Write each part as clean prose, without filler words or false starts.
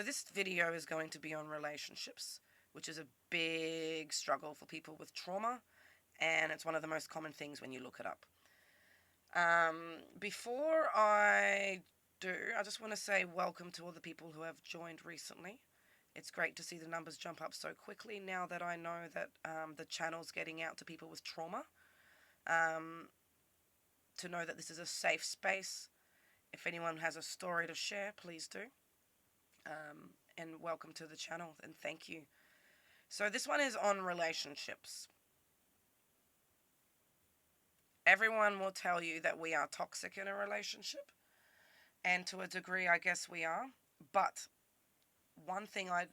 this video is going to be on relationships, which is a big struggle for people with trauma, and it's one of the most common things when you look it up. Before I do, I just want to say welcome to all the people who have joined recently. It's great to see the numbers jump up so quickly now that I know that the channel's getting out to people with trauma. To know that this is a safe space. If anyone has a story to share, please do. And welcome to the channel, and thank you. So this one is on relationships. Everyone will tell you that we are toxic in a relationship, and to a degree, I guess we are. But one thing I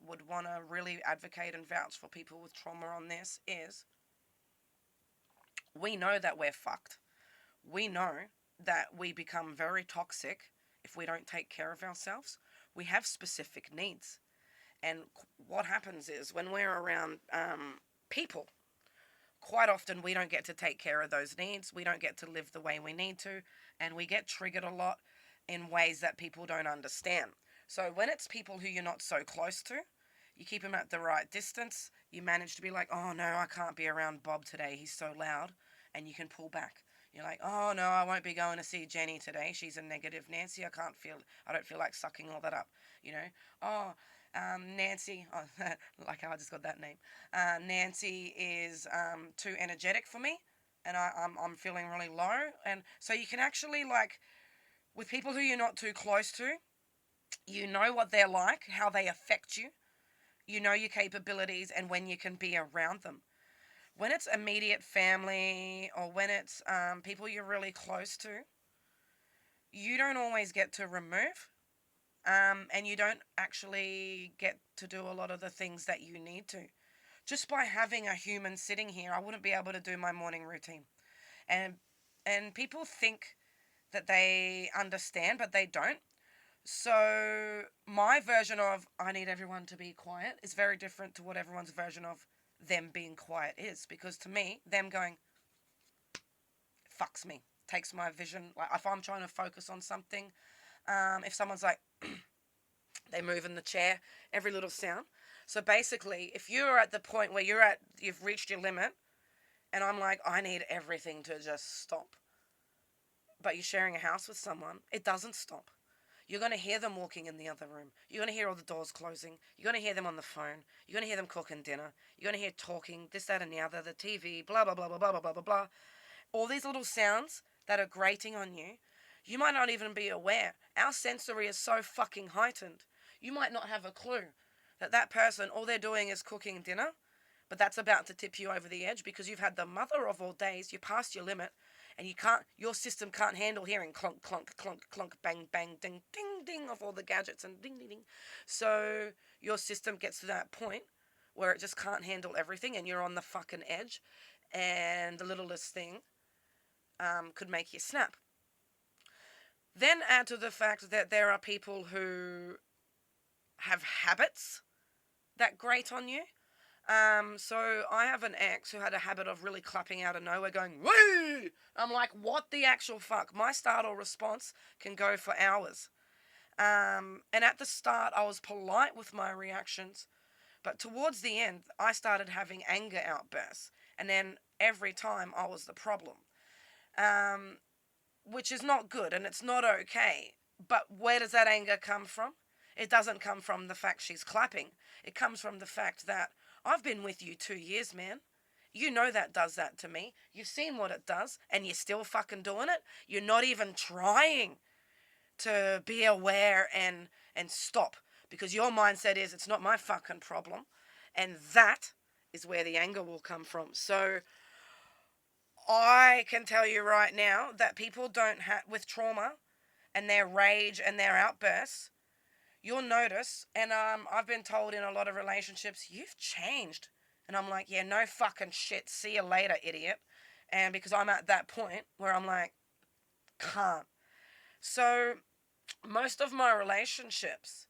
would want to really advocate and vouch for people with trauma on this is we know that we're fucked. We know that we become very toxic if we don't take care of ourselves. We have specific needs. And what happens is when we're around people, quite often we don't get to take care of those needs. We don't get to live the way we need to. And we get triggered a lot in ways that people don't understand. So when it's people who you're not so close to, you keep them at the right distance. You manage to be like, oh no, I can't be around Bob today. He's so loud. And you can pull back. You're like, oh no, I won't be going to see Jenny today. She's a negative Nancy. I don't feel like sucking all that up. You know, oh, Nancy, oh, like how I just got that name. Nancy is too energetic for me, and I'm feeling really low. And so you can actually, like, with people who you're not too close to, you know what they're like, how they affect you. You know your capabilities and when you can be around them. When it's immediate family or when it's people you're really close to, you don't always get to remove. And you don't actually get to do a lot of the things that you need to. Just by having a human sitting here, I wouldn't be able to do my morning routine. And people think that they understand, but they don't. So my version of I need everyone to be quiet is very different to what everyone's version of them being quiet is. Because to me, them going fucks me. Takes my vision. Like if I'm trying to focus on something, if someone's like they move in the chair, every little sound. So basically, if you're at the point where you've reached your limit, and I'm like, I need everything to just stop. But you're sharing a house with someone, it doesn't stop. You're going to hear them walking in the other room. You're going to hear all the doors closing. You're going to hear them on the phone. You're going to hear them cooking dinner. You're going to hear talking, this, that, and the other, the TV, blah, blah, blah, blah, blah, blah, blah, blah, blah. All these little sounds that are grating on you, you might not even be aware. Our sensory is so fucking heightened. You might not have a clue that person, all they're doing is cooking dinner, but that's about to tip you over the edge because you've had the mother of all days, you're past your limit, and your system can't handle hearing clunk, clunk, clunk, clunk, bang, bang, ding, ding, ding of all the gadgets and ding, ding, ding. So your system gets to that point where it just can't handle everything and you're on the fucking edge, and the littlest thing could make you snap. Then add to the fact that there are people who have habits that grate on you. So I have an ex who had a habit of really clapping out of nowhere going, woo! I'm like, what the actual fuck? My startle response can go for hours. And at the start, I was polite with my reactions. But towards the end, I started having anger outbursts. And then every time I was the problem. Which is not good and it's not okay. But where does that anger come from? It doesn't come from the fact she's clapping. It comes from the fact that I've been with you 2 years, man. You know that does that to me. You've seen what it does, and you're still fucking doing it. You're not even trying to be aware and stop. Because your mindset is, it's not my fucking problem. And that is where the anger will come from. So I can tell you right now that people don't have, with trauma and their rage and their outbursts, you'll notice, and I've been told in a lot of relationships, you've changed. And I'm like, yeah, no fucking shit. See you later, idiot. And because I'm at that point where I'm like, can't. So most of my relationships,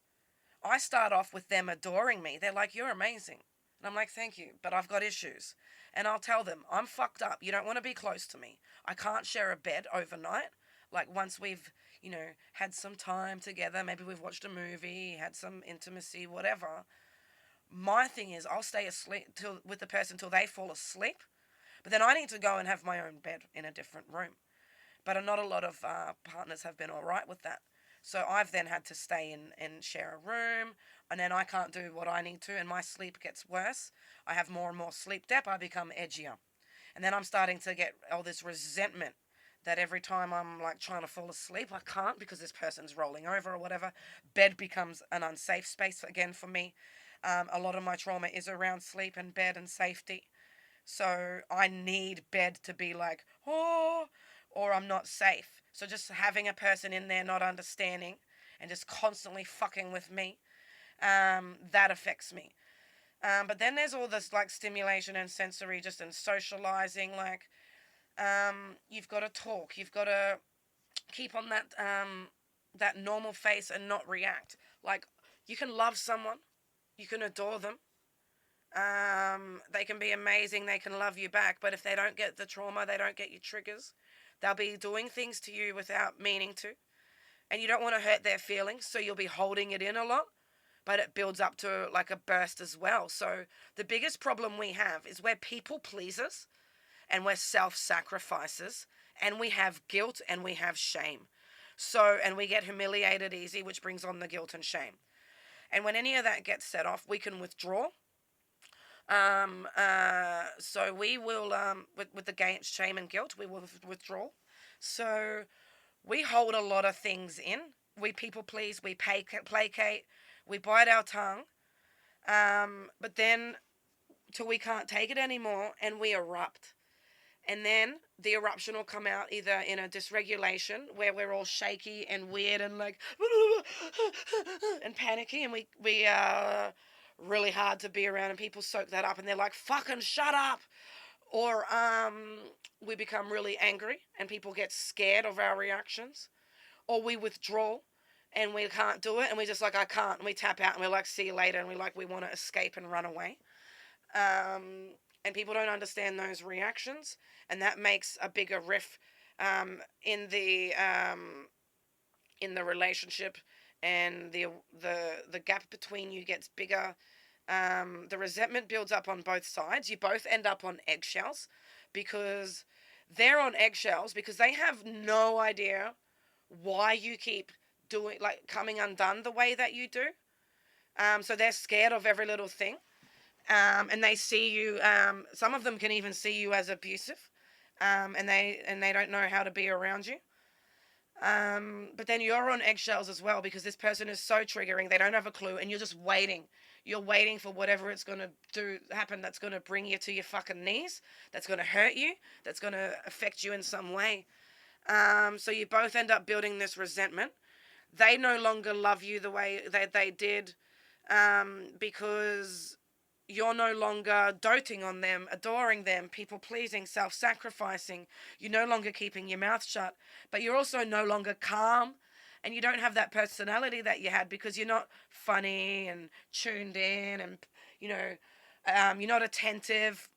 I start off with them adoring me. They're like, you're amazing. And I'm like, thank you, but I've got issues. And I'll tell them, I'm fucked up. You don't want to be close to me. I can't share a bed overnight. Like once we've had some time together. Maybe we've watched a movie, had some intimacy, whatever. My thing is, I'll stay asleep with the person till they fall asleep. But then I need to go and have my own bed in a different room. But not a lot of partners have been all right with that. So I've then had to stay in and share a room, and then I can't do what I need to, and my sleep gets worse. I have more and more sleep debt. I become edgier. And then I'm starting to get all this resentment that every time I'm like trying to fall asleep, I can't because this person's rolling over or whatever. Bed becomes an unsafe space again for me. A lot of my trauma is around sleep and bed and safety. So I need bed to be like, oh, or I'm not safe. So just having a person in there not understanding and just constantly fucking with me, that affects me. But then there's all this like stimulation and sensory, just in socializing. Like, you've got to talk. You've got to keep on that normal face and not react. Like, you can love someone, you can adore them. They can be amazing. They can love you back. But if they don't get the trauma, they don't get your triggers. They'll be doing things to you without meaning to, and you don't want to hurt their feelings, so you'll be holding it in a lot. But it builds up to like a burst as well. So the biggest problem we have is we're people pleasers and we're self-sacrificers and we have guilt and we have shame. So, and we get humiliated easy, which brings on the guilt and shame. And when any of that gets set off, we can withdraw. So we will, with the shame and guilt, we will withdraw. So we hold a lot of things in. We people please, we placate, we bite our tongue. But then, till we can't take it anymore, and we erupt. And then the eruption will come out either in a dysregulation where we're all shaky and weird and like and panicky, and we really hard to be around, and people soak that up and they're like, fucking shut up. Or we become really angry and people get scared of our reactions. Or we withdraw and we can't do it and we just like, I can't, and we tap out and we're like, see you later, and we want to escape and run away. And people don't understand those reactions, and that makes a bigger rift in the relationship, and the gap between you gets bigger. The resentment builds up on both sides. You both end up on eggshells because they're on eggshells because they have no idea why you keep doing, like, coming undone the way that you do. So they're scared of every little thing. And they see you. Some of them can even see you as abusive, and they don't know how to be around you. But then you're on eggshells as well because this person is so triggering. They don't have a clue, and you're just waiting. You're waiting for whatever it's gonna happen. That's gonna bring you to your fucking knees. That's gonna hurt you. That's gonna affect you in some way. So you both end up building this resentment. They no longer love you the way that they did, because you're no longer doting on them, adoring them, people pleasing, self-sacrificing. You're no longer keeping your mouth shut, but you're also no longer calm, and you don't have that personality that you had because you're not funny and tuned in, and you're not attentive.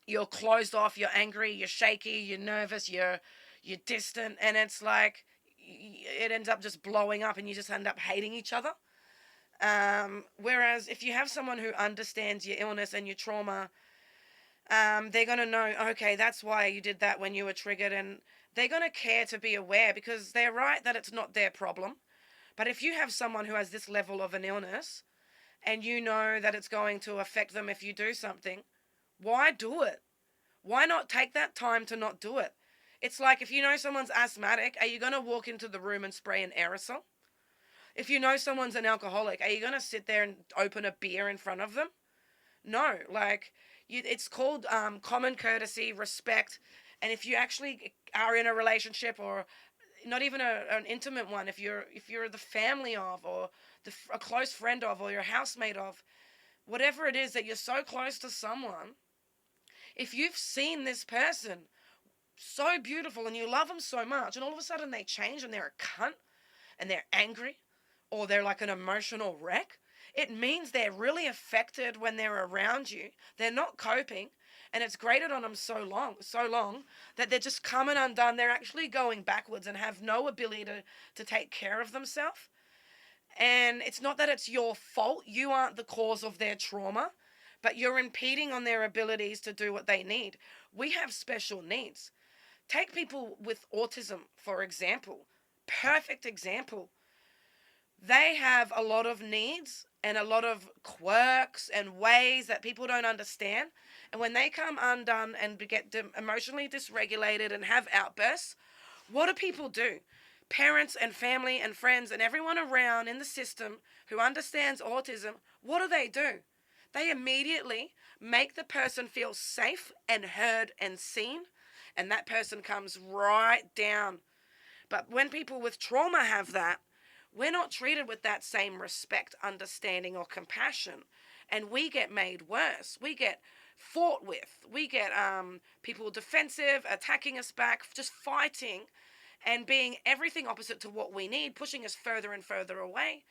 You're closed off. You're angry. You're shaky. You're nervous. You're distant, and it's like it ends up just blowing up, and you just end up hating each other. Whereas if you have someone who understands your illness and your trauma, they're going to know, okay, that's why you did that when you were triggered, and they're going to care to be aware because they're right that it's not their problem. But if you have someone who has this level of an illness and you know that it's going to affect them if you do something, why do it? Why not take that time to not do it? It's like if you know someone's asthmatic, are you going to walk into the room and spray an aerosol? If you know someone's an alcoholic, are you going to sit there and open a beer in front of them? No, like, it's called common courtesy, respect. And if you actually are in a relationship, or not even an intimate one, if you're the family of, or a close friend of, or your housemate of, whatever it is that you're so close to someone, if you've seen this person so beautiful and you love them so much, and all of a sudden they change and they're a cunt and they're angry, or they're like an emotional wreck, it means they're really affected when they're around you. They're not coping, And it's grated on them so long that they're just coming undone. They're actually going backwards and have no ability to take care of themselves. And it's not that it's your fault. You aren't the cause of their trauma, but you're impeding on their abilities to do what they need. We have special needs. Take people with autism, for example. Perfect example. They have a lot of needs and a lot of quirks and ways that people don't understand. And when they come undone and get emotionally dysregulated and have outbursts, what do people do? Parents and family and friends and everyone around in the system who understands autism, what do? They immediately make the person feel safe and heard and seen, and that person comes right down. But when people with trauma have that, we're not treated with that same respect, understanding, or compassion. And we get made worse. We get fought with. We get people defensive, attacking us back, just fighting and being everything opposite to what we need, pushing us further and further away.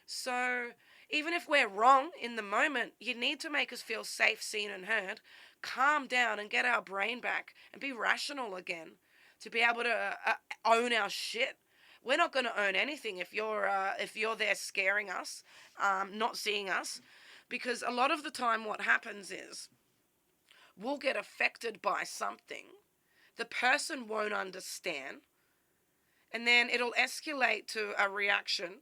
So even if we're wrong in the moment, you need to make us feel safe, seen, and heard, calm down and get our brain back and be rational again to be able to own our shit. We're not going to own anything if you're there scaring us, not seeing us, because a lot of the time what happens is we'll get affected by something. The person won't understand, and then it'll escalate to a reaction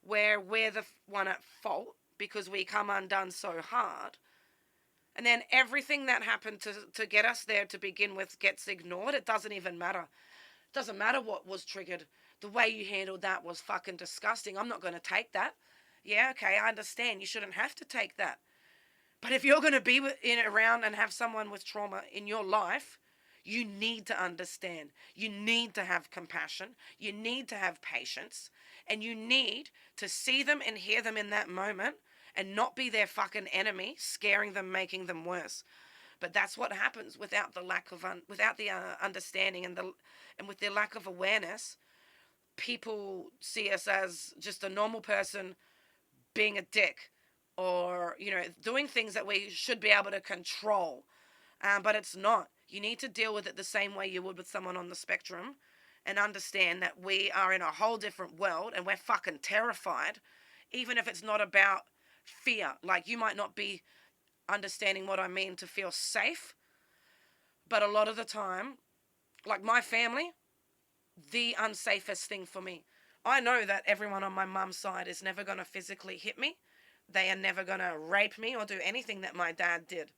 where we're the one at fault because we come undone so hard. And then everything that happened to get us there to begin with gets ignored. It doesn't even matter. It doesn't matter what was triggered. The way you handled that was fucking disgusting. I'm not going to take that. Yeah, okay, I understand. You shouldn't have to take that. But if you're going to be around and have someone with trauma in your life, you need to understand. You need to have compassion. You need to have patience. And you need to see them and hear them in that moment and not be their fucking enemy, scaring them, making them worse. But that's what happens without the lack of without the understanding and with their lack of awareness. People see us as just a normal person being a dick, or doing things that we should be able to control, but it's not. You need to deal with it the same way you would with someone on the spectrum, and understand that we are in a whole different world and we're fucking terrified, even if it's not about fear. Like, you might not be understanding what I mean to feel safe, but a lot of the time, like my family, the unsafest thing for me. I know that everyone on my mum's side is never going to physically hit me. They are never going to rape me or do anything that my dad did.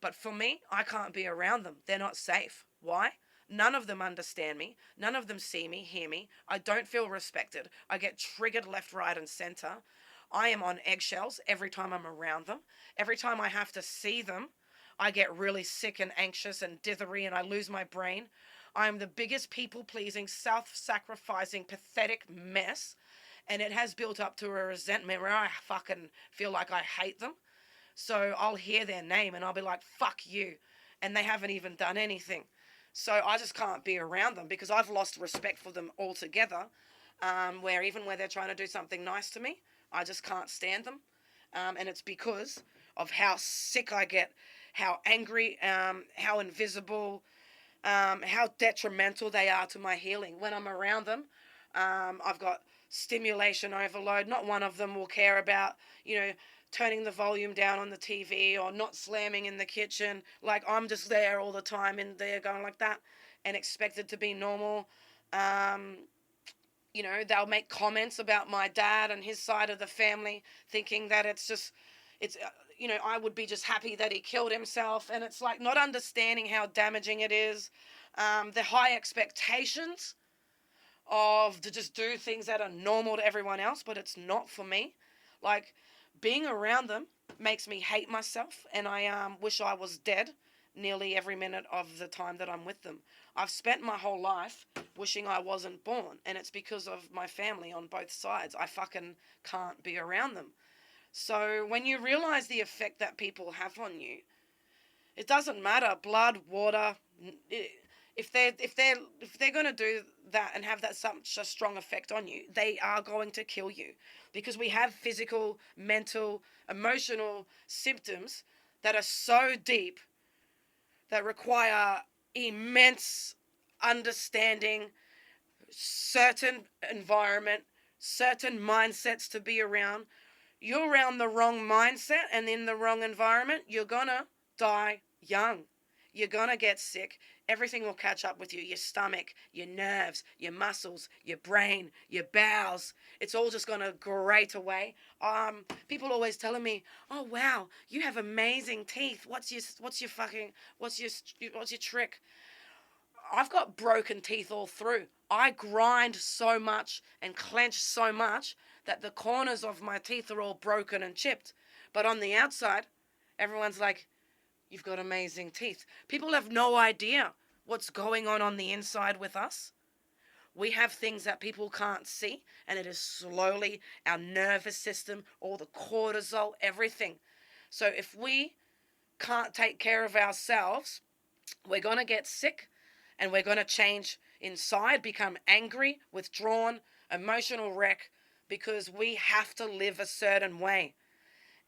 But for me, I can't be around them. They're not safe. Why? None of them understand me. None of them see me, hear me. I don't feel respected. I get triggered left, right, and center. I am on eggshells every time I'm around them. Every time I have to see them, I get really sick and anxious and dithery and I lose my brain. I am the biggest people-pleasing, self-sacrificing, pathetic mess. And it has built up to a resentment where I fucking feel like I hate them. So I'll hear their name and I'll be like, fuck you. And they haven't even done anything. So I just can't be around them because I've lost respect for them altogether. Where even where they're trying to do something nice to me, I just can't stand them. And it's because of how sick I get, how angry, how invisible, how detrimental they are to my healing. When I'm around them, I've got stimulation overload. Not one of them will care about, turning the volume down on the TV or not slamming in the kitchen. Like, I'm just there all the time in there going like that and expected to be normal. They'll make comments about my dad and his side of the family, thinking that I would be just happy that he killed himself. And it's like not understanding how damaging it is. The high expectations to just do things that are normal to everyone else, but it's not for me. Like, being around them makes me hate myself, and I wish I was dead nearly every minute of the time that I'm with them. I've spent my whole life wishing I wasn't born, and it's because of my family on both sides. I fucking can't be around them. So when you realize the effect that people have on you, it doesn't matter, blood, water. If they're going to do that and have that such a strong effect on you, they are going to kill you, because we have physical, mental, emotional symptoms that are so deep that require immense understanding, certain environment, certain mindsets to be around. You're around the wrong mindset and in the wrong environment, you're gonna die young. You're gonna get sick. Everything will catch up with you. Your stomach, your nerves, your muscles, your brain, your bowels. It's all just gonna grate away. People always telling me, "Oh wow, you have amazing teeth. What's your trick?" I've got broken teeth all through. I grind so much and clench so much that the corners of my teeth are all broken and chipped. But on the outside, everyone's like, "You've got amazing teeth." People have no idea what's going on the inside with us. We have things that people can't see, and it is slowly our nervous system, all the cortisol, everything. So if we can't take care of ourselves, we're going to get sick and we're going to change inside, become angry, withdrawn, emotional wreck because we have to live a certain way.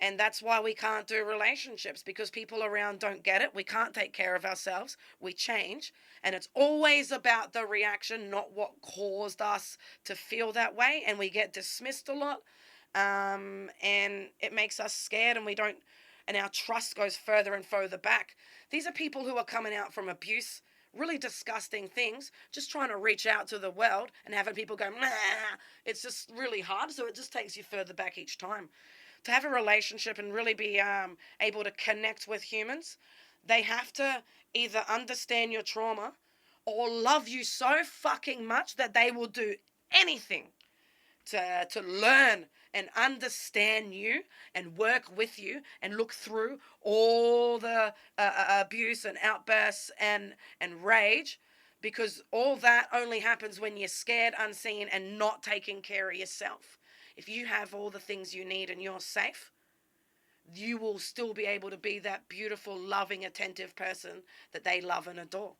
And that's why we can't do relationships, because people around don't get it. We can't take care of ourselves. We change. And it's always about the reaction, not what caused us to feel that way. And we get dismissed a lot. And it makes us scared, and we don't, and our trust goes further and further back. These are people who are coming out from abuse, really disgusting things, just trying to reach out to the world and having people go, nah. It's just really hard. So it just takes you further back each time. To have a relationship and really be able to connect with humans, they have to either understand your trauma or love you so fucking much that they will do anything to learn and understand you and work with you and look through all the abuse and outbursts and rage, because all that only happens when you're scared, unseen, and not taking care of yourself. If you have all the things you need and you're safe, you will still be able to be that beautiful, loving, attentive person that they love and adore.